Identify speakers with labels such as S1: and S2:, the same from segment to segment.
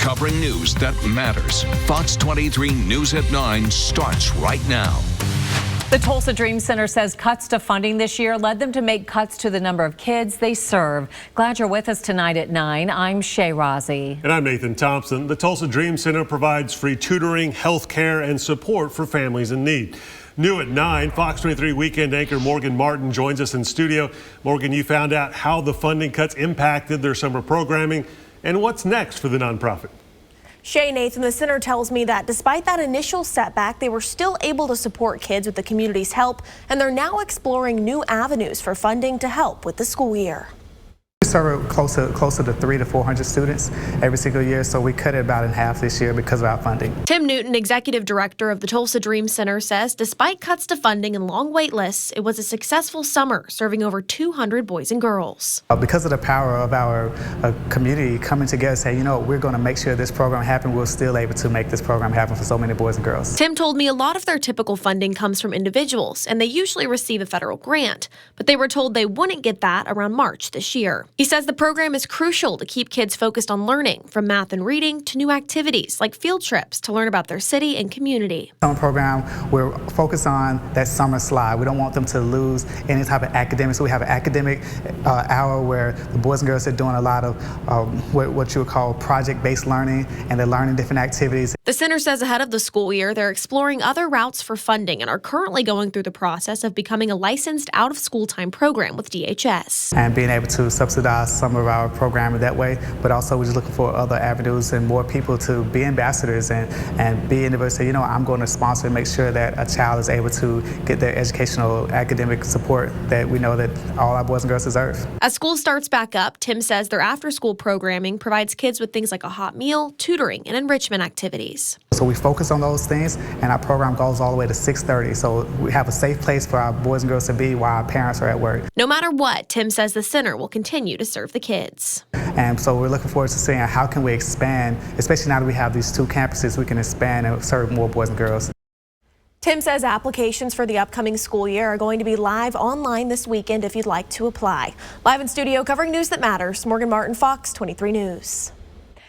S1: covering news that matters. Fox 23 News at 9 starts right now.
S2: The Tulsa Dream Center says cuts to funding this year led them to make cuts to the number of kids they serve. Glad you're with us tonight at 9. I'm Shay Rozzi.
S3: And I'm Nathan Thompson. The Tulsa Dream Center provides free tutoring, health care, and support for families in need. New at 9, Fox 23 weekend anchor Morgan Martin joins us in studio. Morgan, you found out how the funding cuts impacted their summer programming and what's next for the nonprofit.
S4: Shay, Nathan, the center tells me that despite that initial setback, they were still able to support kids with the community's help, and they're now exploring new avenues for funding to help with the school year.
S5: We serve closer to 300 to 400 students every single year, so we cut it about in half this year because of our funding.
S4: Tim Newton, executive director of the Tulsa Dream Center, says despite cuts to funding and long wait lists, it was a successful summer, serving over 200 boys and girls.
S5: Because of the power of our community coming together and say, you know, we're going to make sure this program happens, we're still able to make this program happen for so many boys and girls.
S4: Tim told me a lot of their typical funding comes from individuals, and they usually receive a federal grant, but they were told they wouldn't get that around March this year. He says the program is crucial to keep kids focused on learning, from math and reading to new activities like field trips to learn about their city and community.
S5: Summer program, we're focused on that summer slide. We don't want them to lose any type of academics. So we have an academic hour where the boys and girls are doing a lot of what you would call project-based learning, and they're learning different activities.
S4: The center says ahead of the school year, they're exploring other routes for funding and are currently going through the process of becoming a licensed out-of-school time program with DHS.
S5: And being able to subsidize some of our programming that way, but also we're just looking for other avenues and more people to be ambassadors and be able to say, you know, I'm going to sponsor and make sure that a child is able to get their educational academic support that we know that all our boys and girls deserve.
S4: As school starts back up, Tim says their after-school programming provides kids with things like a hot meal, tutoring, and enrichment activities.
S5: So we focus on those things, and our program goes all the way to 6:30. So we have a safe place for our boys and girls to be while our parents are at work.
S4: No matter what, Tim says the center will continue to serve the kids.
S5: And so we're looking forward to seeing how can we expand, especially now that we have these two campuses, we can expand and serve more boys and girls.
S4: Tim says applications for the upcoming school year are going to be live online this weekend if you'd like to apply. Live in studio covering news that matters, Morgan Martin, Fox 23 News.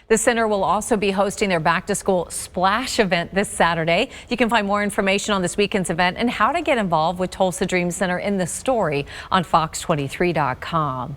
S2: The center will also be hosting their back-to-school splash event this Saturday. You can find more information on this weekend's event and how to get involved with Tulsa Dream Center in the story on fox23.com.